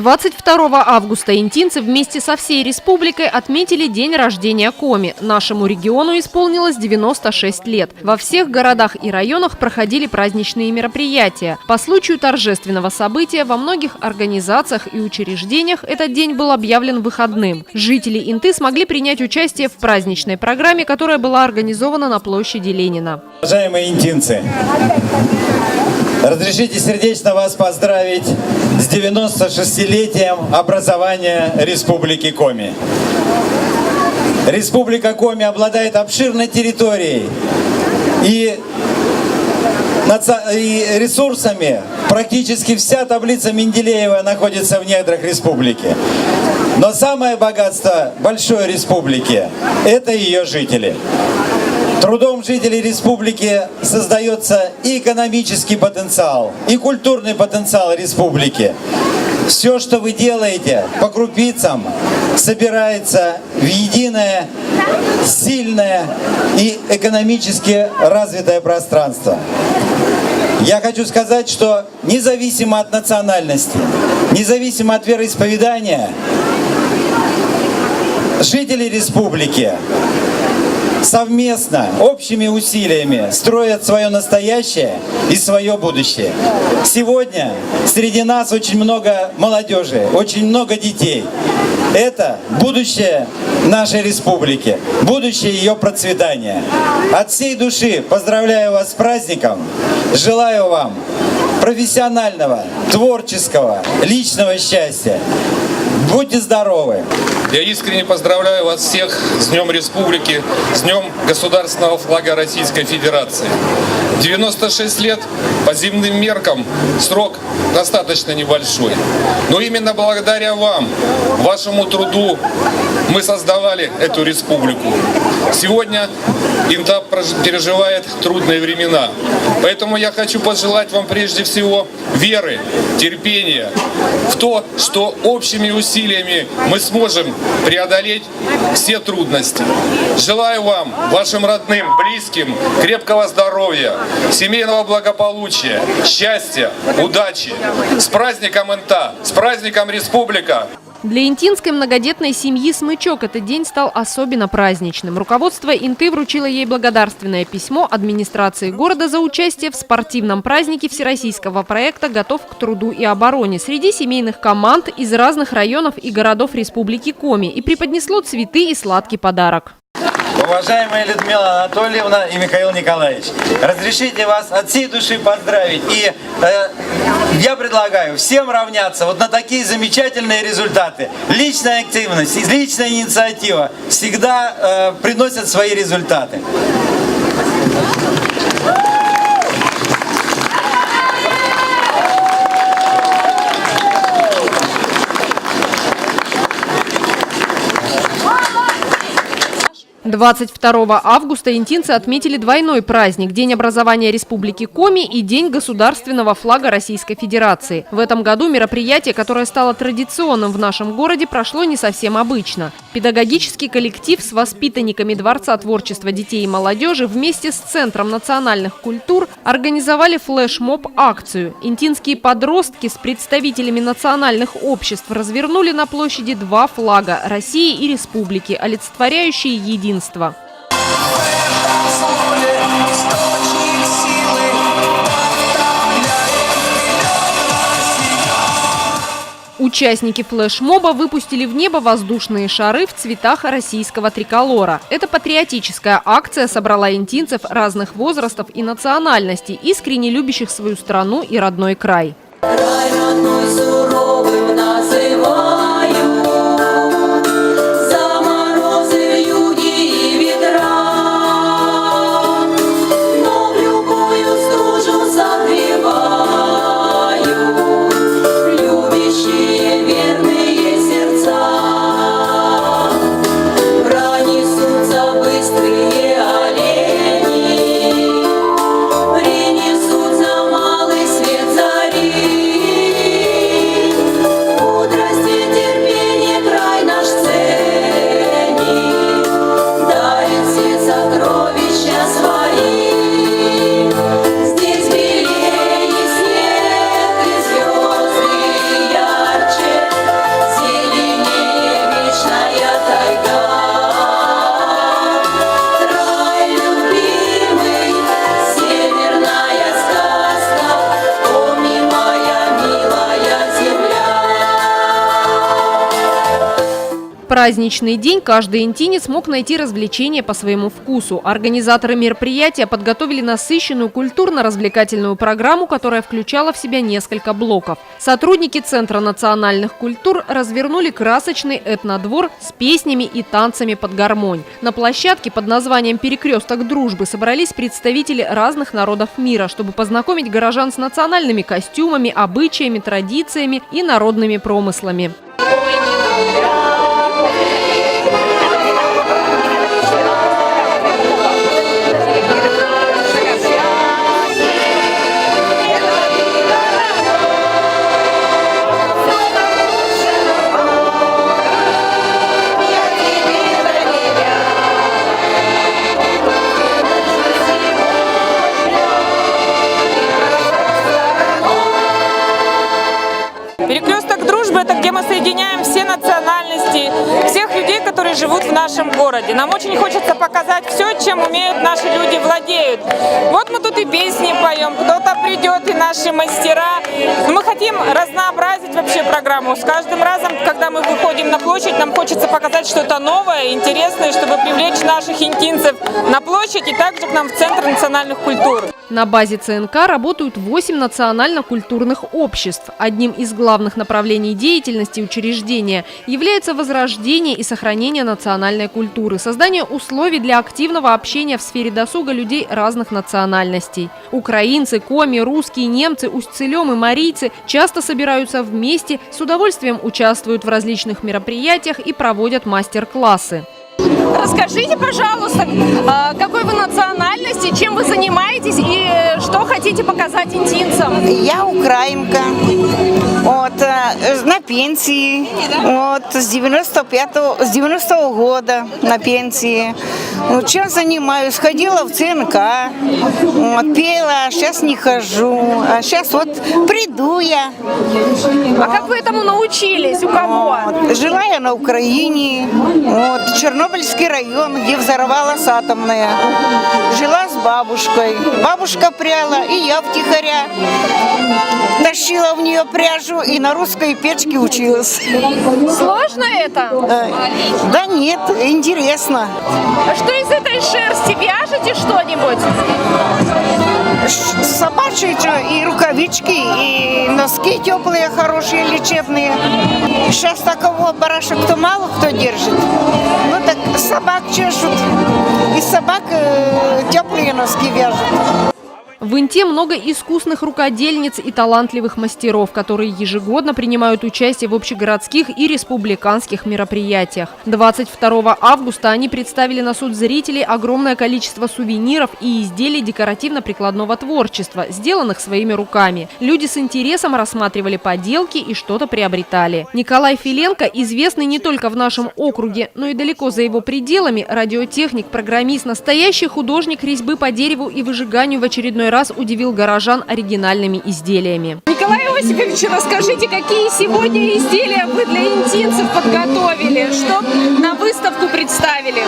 22 августа интинцы вместе со всей республикой отметили день рождения Коми. Нашему региону исполнилось 96 лет. Во всех городах и районах проходили праздничные мероприятия. По случаю торжественного события во многих организациях и учреждениях этот день был объявлен выходным. Жители Инты смогли принять участие в праздничной программе, которая была организована на площади Ленина. Уважаемые интинцы, разрешите сердечно вас поздравить с 96-летием образования Республики Коми. Республика Коми обладает обширной территорией и ресурсами. Практически вся таблица Менделеева находится в недрах республики. Но самое богатство большой республики – это ее жители. Трудом жителей республики создается и экономический потенциал, и культурный потенциал республики. Все, что вы делаете по крупицам, собирается в единое, сильное и экономически развитое пространство. Я хочу сказать, что независимо от национальности, независимо от вероисповедания, жители республики совместно, общими усилиями строят свое настоящее и свое будущее. Сегодня среди нас очень много молодежи, очень много детей. Это будущее нашей республики, будущее ее процветания. От всей души поздравляю вас с праздником, желаю вам профессионального, творческого, личного счастья. Будьте здоровы! Я искренне поздравляю вас всех с Днем Республики, с Днем Государственного флага Российской Федерации. 96 лет по земным меркам срок достаточно небольшой. Но именно благодаря вам, вашему труду мы создавали эту республику. Сегодня Инта переживает трудные времена. Поэтому я хочу пожелать вам прежде всего веры, терпения в то, что общими усилиями мы сможем преодолеть все трудности. Желаю вам, вашим родным, близким, крепкого здоровья, семейного благополучия, счастья, удачи. С праздником Инта, с праздником Республика! Для интинской многодетной семьи Смычок этот день стал особенно праздничным. Руководство Инты вручило ей благодарственное письмо администрации города за участие в спортивном празднике всероссийского проекта «Готов к труду и обороне» среди семейных команд из разных районов и городов Республики Коми и преподнесло цветы и сладкий подарок. Уважаемая Людмила Анатольевна и Михаил Николаевич, разрешите вас от всей души поздравить. И я предлагаю всем равняться вот на такие замечательные результаты. Личная активность, личная инициатива всегда приносят свои результаты. «22 августа интинцы отметили двойной праздник – День образования Республики Коми и День государственного флага Российской Федерации. В этом году мероприятие, которое стало традиционным в нашем городе, прошло не совсем обычно. Педагогический коллектив с воспитанниками Дворца творчества детей и молодежи вместе с Центром национальных культур организовали флешмоб-акцию. Интинские подростки с представителями национальных обществ развернули на площади два флага – России и Республики, олицетворяющие единство. Участники флешмоба выпустили в небо воздушные шары в цветах российского триколора. Эта патриотическая акция собрала интинцев разных возрастов и национальностей, искренне любящих свою страну и родной край. Край родной суровым называют. Мудрости праздничный день каждый интинец мог найти развлечения по своему вкусу. Организаторы мероприятия подготовили насыщенную культурно-развлекательную программу, которая включала в себя несколько блоков. Сотрудники Центра национальных культур развернули красочный этнодвор с песнями и танцами под гармонь. На площадке под названием «Перекресток дружбы» собрались представители разных народов мира, чтобы познакомить горожан с национальными костюмами, обычаями, традициями и народными промыслами. Перекресток дружбы – это где мы соединяем все национальности, всех людей, которые живут в нашем городе. Нам очень хочется показать все, чем умеют наши люди, владеют. Вот мы тут и песни поем, кто-то придет, и наши мастера. Но мы хотим разнообразить вообще программу. С каждым разом, когда мы выходим на площадь, нам хочется показать что-то новое, интересное, чтобы привлечь наших интинцев на площадь и также к нам в Центр национальных культур. На базе ЦНК работают 8 национально-культурных обществ. Одним из главных направлений деятельности учреждения является возрождение и сохранение национальной культуры, создание условий для активного общения в сфере досуга людей разных национальностей. Украинцы, коми, русские, немцы, устцелем и марийцы часто собираются вместе, с удовольствием участвуют в различных мероприятиях и проводят мастер-классы. Расскажите, пожалуйста, какой вы национальности, чем вы занимаетесь и что хотите показать интинцам? Я украинка, на пенсии, с 90-го года на пенсии. Чем занимаюсь? Ходила в ЦНК, пела, сейчас не хожу, а сейчас приду я. А как вы этому научились? У кого? Жила я на Украине, Чернобыльский район, где взорвалась атомная. Жила с бабушкой. Бабушка пряла, и я втихаря тащила в нее пряжу и на русской печке училась. Сложно это? Да нет, интересно. А что из этой шерсти вяжете что-нибудь? Собачьи и рукавички, и носки теплые, хорошие, лечебные. Сейчас такого барашек-то мало кто держит. Так собак чешут, и собак теплые носки вяжут. В Инте много искусных рукодельниц и талантливых мастеров, которые ежегодно принимают участие в общегородских и республиканских мероприятиях. 22 августа они представили на суд зрителей огромное количество сувениров и изделий декоративно-прикладного творчества, сделанных своими руками. Люди с интересом рассматривали поделки и что-то приобретали. Николай Филенко, известный не только в нашем округе, но и далеко за его пределами, радиотехник, программист, настоящий художник резьбы по дереву и выжиганию, в очередной раз удивил горожан оригинальными изделиями. Николай Иосифович, расскажите, какие сегодня изделия вы для интинцев подготовили, что на выставку представили?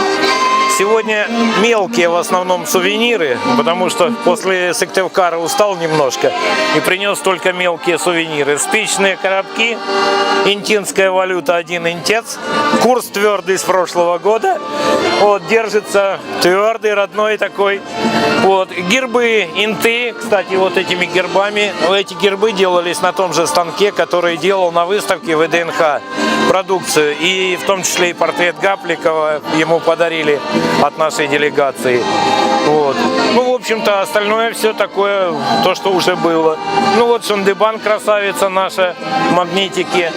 Сегодня мелкие в основном сувениры, потому что после Сыктывкара устал немножко и принес только мелкие сувениры. Спичные коробки, интинская валюта 1 интец, курс твердый с прошлого года, держится твердый, родной такой. Гербы инты, кстати, этими гербами, эти гербы делались на том же станке, который делал на выставке ВДНХ продукцию, и в том числе и портрет Гапликова ему подарили от нашей делегации. В общем-то, остальное все такое, то, что уже было. Шандыбан, красавица наша, магнитики.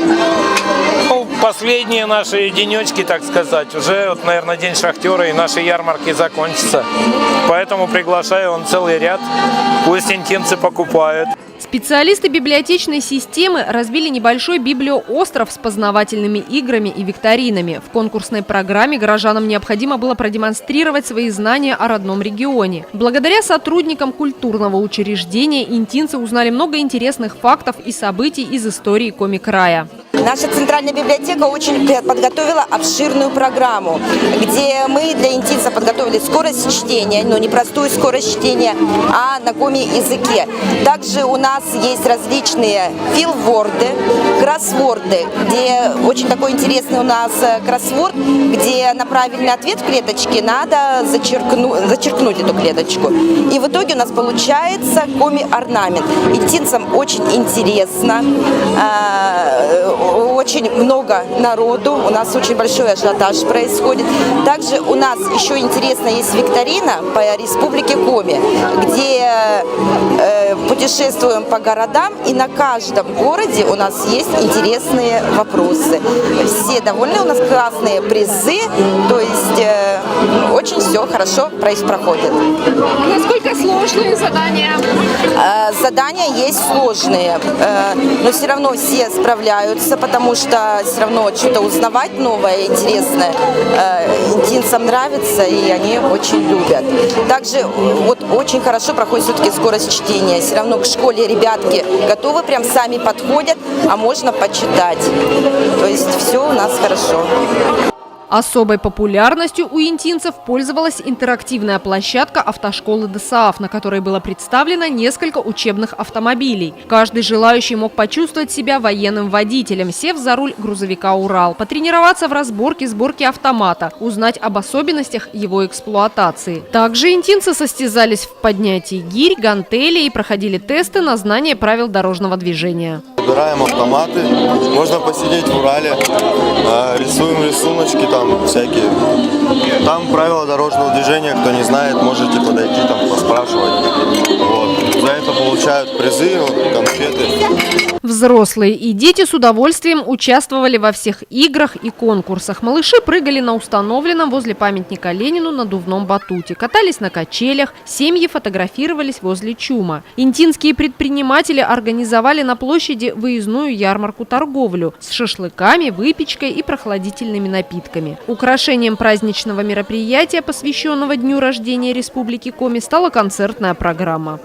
Последние наши денечки, так сказать, уже, наверное, День шахтера и наши ярмарки закончатся. Поэтому приглашаю целый ряд, пусть интинцы покупают. Специалисты библиотечной системы разбили небольшой библиоостров с познавательными играми и викторинами. В конкурсной программе горожанам необходимо было продемонстрировать свои знания о родном регионе. Благодаря сотрудникам культурного учреждения интинцы узнали много интересных фактов и событий из истории Коми-края. Наша центральная библиотека очень подготовила обширную программу, где мы для интинцев подготовили скорость чтения, но не простую скорость чтения, а на коми-языке. Также у нас нас есть различные филворды, кроссворды, где очень такой интересный у нас кроссворд, где на правильный ответ клеточки надо зачеркнуть эту клеточку. И в итоге у нас получается коми-орнамент. Интинцам очень интересно, очень много народу, у нас очень большой ажиотаж происходит. Также у нас еще интересно есть викторина по республике Коми, где путешествуем по городам, и на каждом городе у нас есть интересные вопросы. Все довольны, у нас классные призы, то есть очень все хорошо проходит. Насколько сложные задания? Задания есть сложные, но все равно все справляются, потому что все равно что-то узнавать новое, интересное интинцам нравится, и они очень любят. Также вот очень хорошо проходит все-таки скорость чтения. Все равно к школе ребятки готовы, прям сами подходят, а можно почитать. То есть все у нас хорошо. Особой популярностью у интинцев пользовалась интерактивная площадка автошколы ДСААФ, на которой было представлено несколько учебных автомобилей. Каждый желающий мог почувствовать себя военным водителем, сев за руль грузовика «Урал», потренироваться в разборке, сборке автомата, узнать об особенностях его эксплуатации. Также интинцы состязались в поднятии гирь, гантелей и проходили тесты на знание правил дорожного движения. Выбираем автоматы, можно посидеть в «Урале», рисуем рисуночки там всякие. Там правила дорожного движения, кто не знает, можете подойти там поспрашивать. Вот. За это получают призы, конфеты. Взрослые и дети с удовольствием участвовали во всех играх и конкурсах. Малыши прыгали на установленном возле памятника Ленину надувном батуте, катались на качелях, семьи фотографировались возле ЧУМа. Интинские предприниматели организовали на площади выездную ярмарку-торговлю с шашлыками, выпечкой и прохладительными напитками. Украшением праздничного мероприятия, посвященного дню рождения Республики Коми, стала концертная программа.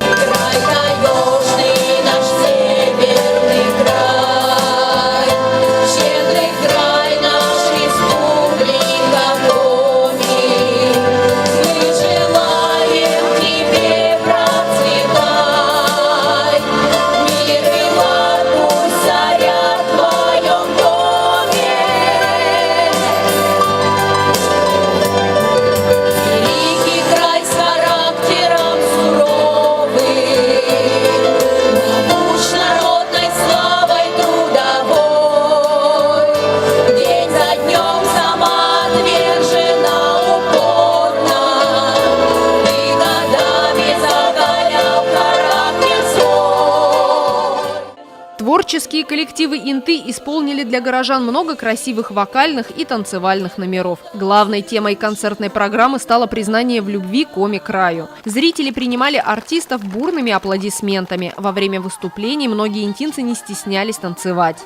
Творческие коллективы Инты исполнили для горожан много красивых вокальных и танцевальных номеров. Главной темой концертной программы стало признание в любви Коми краю. Зрители принимали артистов бурными аплодисментами. Во время выступлений многие интинцы не стеснялись танцевать.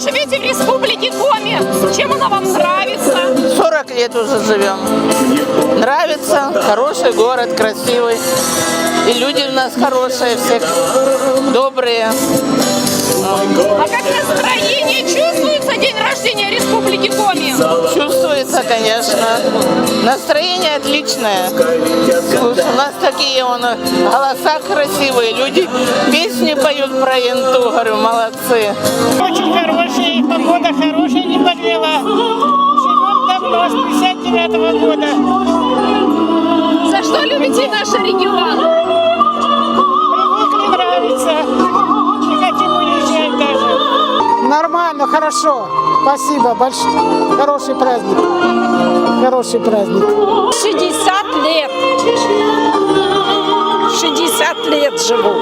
Живете в Республике Коми. Чем она вам нравится? 40 лет уже живем. Нравится. Хороший город, красивый. И люди у нас хорошие, все добрые. А как настроение? Чувствуется день рождения Республики Коми? Чувствуется, конечно. Настроение отличное. Слушай, у нас такие голоса красивые. Люди песни поют про Инту. Говорю, молодцы. Очень хорошая, погода хорошая, не подвела. Живем давно, с 59-го года. За что любите наш регион? Привыкли, нравится. Не хотим уезжать даже. Нормально, хорошо. Спасибо большое. Хороший праздник. Хороший праздник. 60 лет. 60 лет живу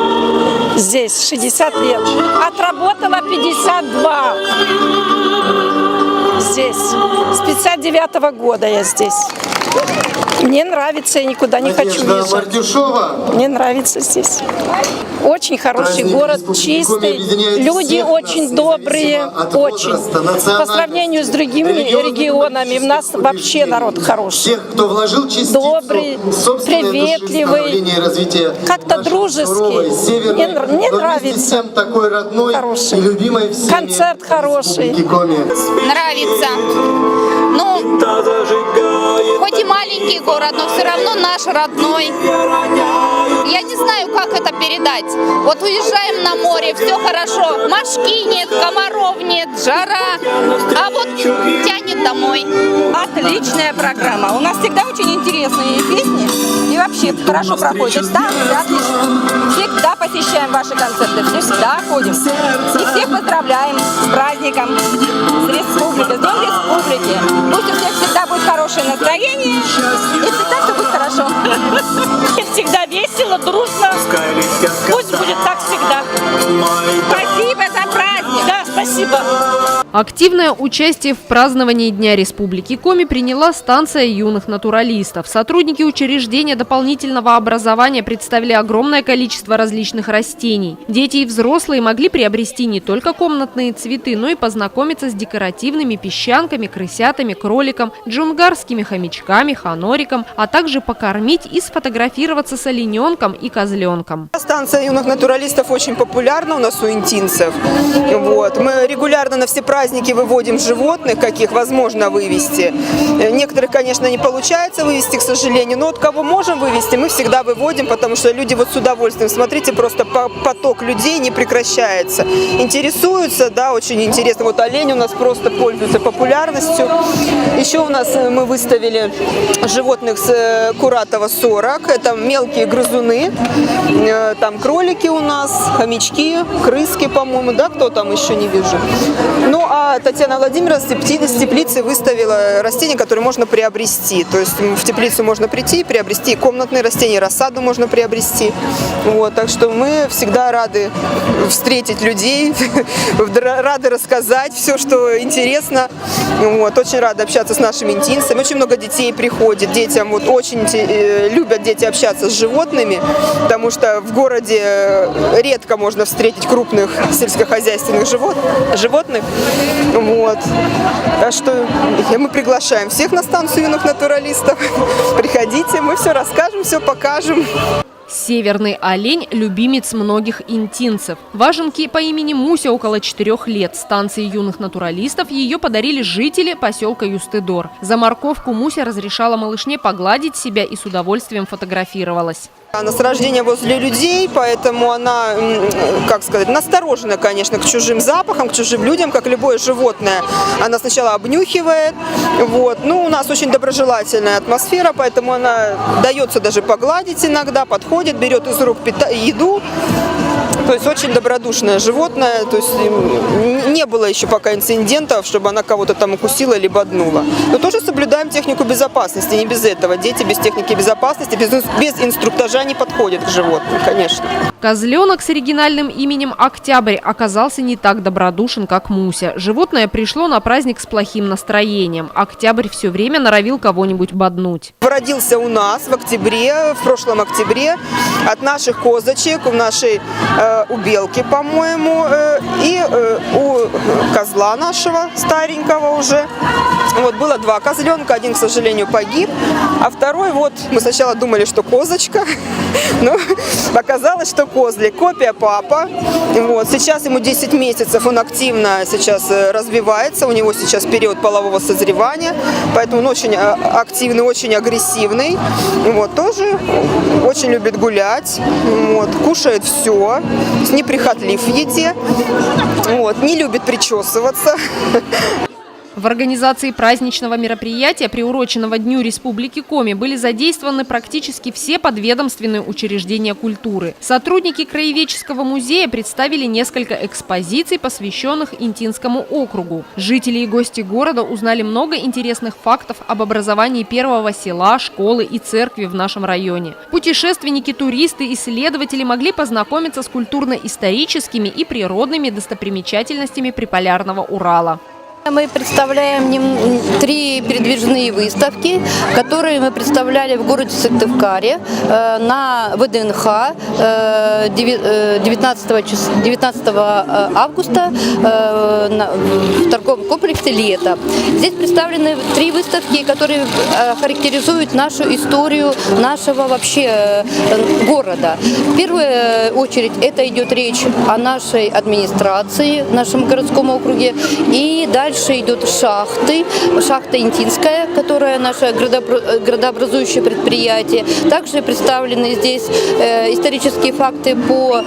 здесь, 60 лет. Отработала 52 здесь. С 59-го года я здесь. Мне нравится, я никуда не хочу езжать. Мне нравится здесь. Очень хороший город, чистый, люди очень добрые, очень. По сравнению с другими регионами, у нас вообще народ хороший. Добрый, приветливый, как-то дружеский. Мне нравится. Хороший. Концерт хороший. Нравится. Ну, хоть и маленький город, но все равно наш родной. Я не знаю, как это передать. Вот уезжаем на море, все хорошо. Мошки нет, комаров нет, жара. А вот тянет домой. Отличная программа. У нас всегда очень интересные песни. И вообще хорошо проходит. Станции отлично. Всегда посещаем ваши концерты. Всегда ходим. И всех поздравляем с праздником, с республикой, с Днем Республики. Пусть у всех всегда будет хорошее настроение. И всегда все будет хорошо. Всегда весело, дружно. Пусть будет так всегда. Спасибо за праздник. Да, спасибо. Активное участие в праздновании Дня Республики Коми приняла станция юных натуралистов. Сотрудники учреждения дополнительного образования представили огромное количество различных растений. Дети и взрослые могли приобрести не только комнатные цветы, но и познакомиться с декоративными песчанками, крысятами, кроликом, джунгарскими хомячками, ханориком, а также покормить и сфотографироваться с олененком и козленком. Станция юных натуралистов очень популярна у нас у интинцев. Вот. Мы регулярно на все праздники выводим животных, каких возможно вывести. Некоторых, конечно, не получается вывести, к сожалению, но вот кого можем вывести, мы всегда выводим, потому что люди вот с удовольствием, смотрите, просто поток людей не прекращается. Интересуются, да, очень интересно. Вот олень у нас просто пользуется популярностью. Еще у нас мы выставили животных с Куратова 40, это мелкие грызуны, там кролики у нас, хомячки, крыски, по-моему, да, кто там еще не вижу. Ну, а Татьяна Владимировна с теплицы выставила растения, которые можно приобрести. То есть в теплицу можно прийти, приобрести комнатные растения, рассаду можно приобрести. Вот, так что мы всегда рады встретить людей, рады рассказать все, что интересно. Вот, очень рады общаться с нашими интинцами. Очень много детей приходит, детям вот очень любят дети общаться с животными, потому что в городе редко можно встретить крупных сельскохозяйственных животных. Вот. Так что мы приглашаем всех на станцию юных натуралистов. Приходите, мы все расскажем, все покажем. Северный олень – любимец многих интинцев. Важенке по имени Муся около 4 лет. Станции юных натуралистов ее подарили жители поселка Юстыдор. За морковку Муся разрешала малышне погладить себя и с удовольствием фотографировалась. Она с рождения возле людей, поэтому она, как сказать, насторожена, конечно, к чужим запахам, к чужим людям, как любое животное. Она сначала обнюхивает, вот. Ну, у нас очень доброжелательная атмосфера, поэтому она дается даже погладить иногда, подходит, берет из рук еду. То есть очень добродушное животное, то есть не было еще пока инцидентов, чтобы она кого-то там укусила или боднула. Но тоже соблюдаем технику безопасности, не без этого. Дети без техники безопасности, без инструктажа не подходят к животным, конечно. Козленок с оригинальным именем Октябрь оказался не так добродушен, как Муся. Животное пришло на праздник с плохим настроением. Октябрь все время норовил кого-нибудь боднуть. Родился у нас в октябре, в прошлом октябре, от наших козочек, у нашей у белки, по-моему, и у козла нашего, старенького уже. Вот было 2 козленка, один, к сожалению, погиб, а второй, вот, мы сначала думали, что козочка, но оказалось, что козлик, копия папа. Вот, сейчас ему 10 месяцев, он активно сейчас развивается, у него сейчас период полового созревания, поэтому он очень активный, очень агрессивный, вот, тоже очень любит гулять, вот, кушает все, неприхотлив в еде, вот, не любит причесываться. В организации праздничного мероприятия, приуроченного Дню Республики Коми, были задействованы практически все подведомственные учреждения культуры. Сотрудники Краеведческого музея представили несколько экспозиций, посвященных Интинскому округу. Жители и гости города узнали много интересных фактов об образовании первого села, школы и церкви в нашем районе. Путешественники, туристы, исследователи могли познакомиться с культурно-историческими и природными достопримечательностями Приполярного Урала. Мы представляем 3 передвижные выставки, которые мы представляли в городе Сыктывкаре на ВДНХ 19 августа в торговом комплексе «Лето». Здесь представлены 3 выставки, которые характеризуют нашу историю нашего вообще города. В первую очередь это идет речь о нашей администрации, нашем городском округе, и дальше идут шахты, шахта Интинская, которая наше градообразующее предприятие. Также представлены здесь исторические факты по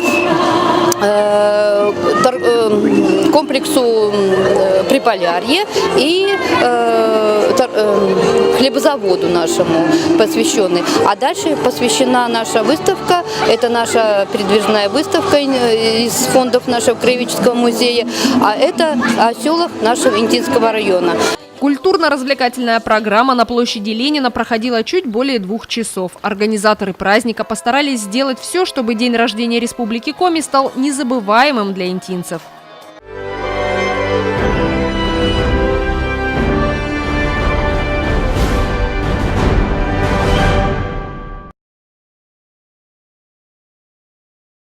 комплексу Приполярье и хлебозаводу нашему посвященный. А дальше посвящена наша выставка, это наша передвижная выставка из фондов нашего краеведческого музея, а это о селах нашего Интинского района. Культурно-развлекательная программа на площади Ленина проходила чуть более 2 часов. Организаторы праздника постарались сделать все, чтобы день рождения Республики Коми стал незабываемым для интинцев.